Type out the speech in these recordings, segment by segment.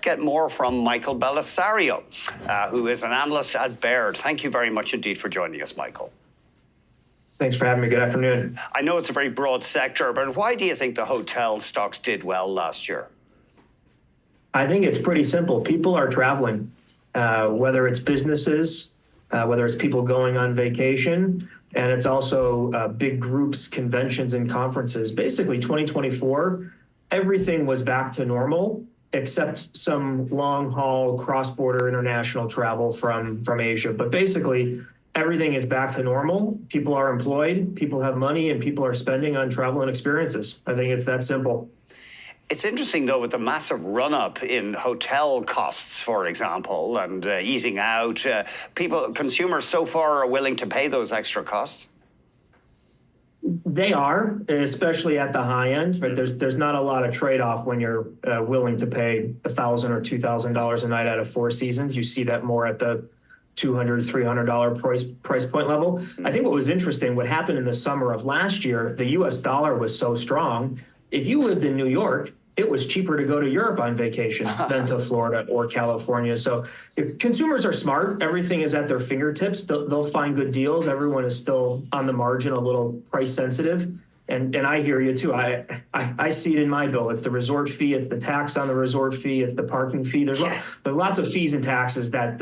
get more from Michael Bellisario, who is an analyst at Baird. Thank you very much indeed for joining us, Michael. Thanks for having me. Good afternoon. I know it's a very broad sector, but why do you think the hotel stocks did well last year? I think it's pretty simple. People are traveling, whether it's businesses, whether it's people going on vacation, and it's also big groups, conventions, and conferences. Basically, 2024, everything was back to normal, except some long-haul, cross-border international travel from Asia. But basically, everything is back to normal. People are employed, people have money, and people are spending on travel and experiences. I think it's that simple. It's interesting, though, with the massive run-up in hotel costs, for example, and eating out, consumers so far are willing to pay those extra costs? They are, especially at the high end. Right? There's not a lot of trade-off when you're willing to pay $1,000 or $2,000 a night out of Four Seasons. You see that more at the $200, $300 price point level. I think what was interesting, what happened in the summer of last year, the US dollar was so strong. If you lived in New York, it was cheaper to go to Europe on vacation than to Florida or California. So consumers are smart. Everything is at their fingertips. They'll find good deals. Everyone is still on the margin, a little price sensitive. And I hear you too. I see it in my bill. It's the resort fee. It's the tax on the resort fee. It's the parking fee. There's lots of fees and taxes that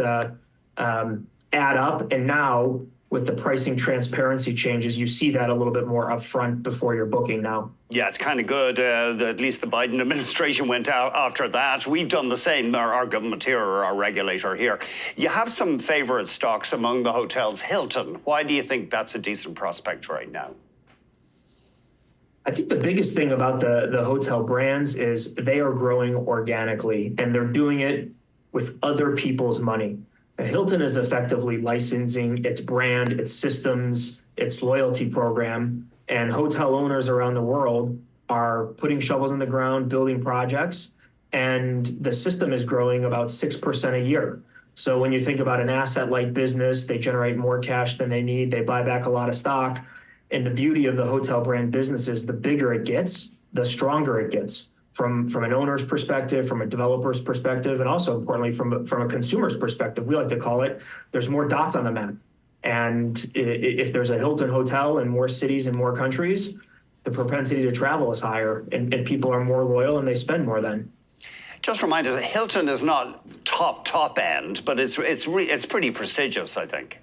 add up. And now with the pricing transparency changes, you see that a little bit more upfront before you're booking now. Yeah, it's kind of good that at least the Biden administration went out after that. We've done the same, our government here, or our regulator here. You have some favorite stocks among the hotels. Hilton, why do you think that's a decent prospect right now? I think the biggest thing about the hotel brands is they are growing organically, and they're doing it with other people's money. Hilton is effectively licensing its brand, its systems, its loyalty program, and hotel owners around the world are putting shovels in the ground, building projects, and the system is growing about 6% a year. So when you think about an asset-light business, they generate more cash than they need, they buy back a lot of stock, and the beauty of the hotel brand business is the bigger it gets, the stronger it gets. From an owner's perspective, from a developer's perspective, and also importantly from a consumer's perspective, we like to call it, there's more dots on the map. And if there's a Hilton hotel in more cities and more countries, the propensity to travel is higher, and people are more loyal and they spend more then. Just remind us, Hilton is not top end, but it's pretty prestigious, I think.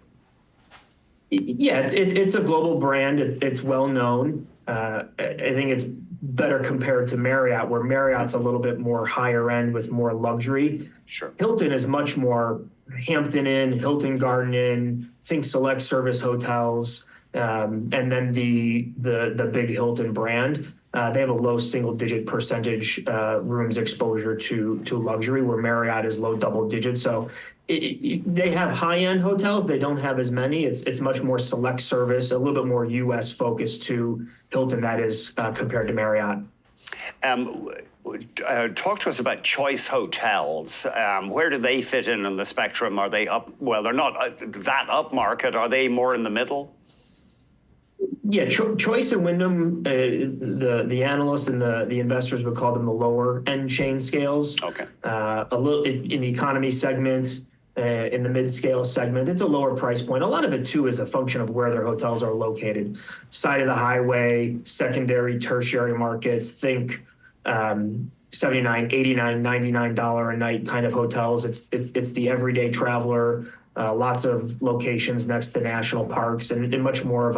Yeah, it's a global brand. It's well known. I think it's better compared to Marriott, where Marriott's a little bit more higher end with more luxury. Sure. Hilton is much more Hampton Inn, Hilton Garden Inn, think select service hotels, and then the big Hilton brand. They have a low single-digit percentage rooms exposure to luxury, where Marriott is low double digits. So they have high-end hotels. They don't have as many. It's much more select service, a little bit more U.S. focused to Hilton, that is, compared to Marriott. Talk to us about Choice Hotels. Where do they fit in the spectrum? Are they up? Well, they're not that upmarket. Are they more in the middle? Yeah, Choice and Wyndham, the analysts and the investors would call them the lower end chain scales. Okay. A little in the economy segment, in the mid-scale segment, it's a lower price point. A lot of it too is a function of where their hotels are located. Side of the highway, secondary, tertiary markets, think $79, $89, $99 a night kind of hotels. It's the everyday traveler. Lots of locations next to national parks, and much more of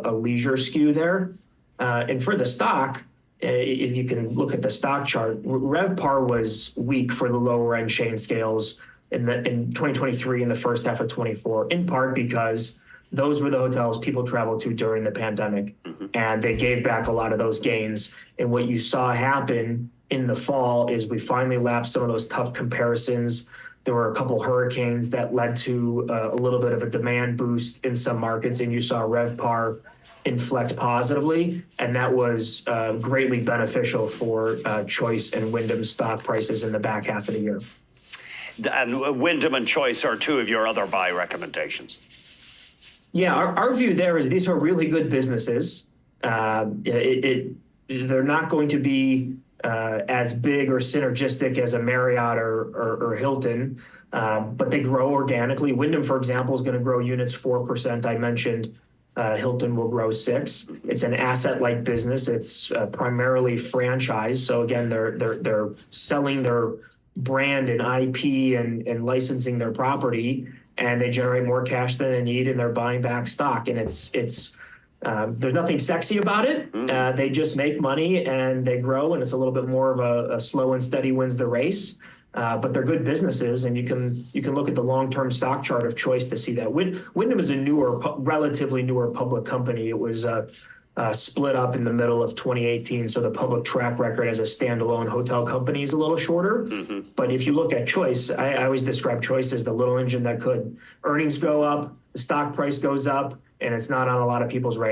a leisure skew there. And for the stock, if you can look at the stock chart, RevPAR was weak for the lower end chain scales in 2023 and the first half of 24, in part because those were the hotels people traveled to during the pandemic, and they gave back a lot of those gains. And what you saw happen in the fall is we finally lapped some of those tough comparisons. There were a couple hurricanes that led to a little bit of a demand boost in some markets, and you saw RevPAR inflect positively, and that was greatly beneficial for Choice and Wyndham stock prices in the back half of the year. And Wyndham and Choice are two of your other buy recommendations. Yeah, our view there is these are really good businesses. They're not going to be as big or synergistic as a Marriott or Hilton, but they grow organically. Wyndham, for example, is going to grow units 4%. I mentioned Hilton will grow 6%. It's an asset-like business. It's primarily franchise. So again, they're selling their brand and IP and licensing their property, and they generate more cash than they need, and they're buying back stock. And it's there's nothing sexy about it. They just make money and they grow, and it's a little bit more of a slow and steady wins the race. But they're good businesses, and you can look at the long-term stock chart of Choice to see that. Wyndham is a relatively newer public company. It was split up in the middle of 2018, so the public track record as a standalone hotel company is a little shorter. But if you look at Choice, I always describe Choice as the little engine that could. Earnings go up, the stock price goes up, and it's not on a lot of people's radar.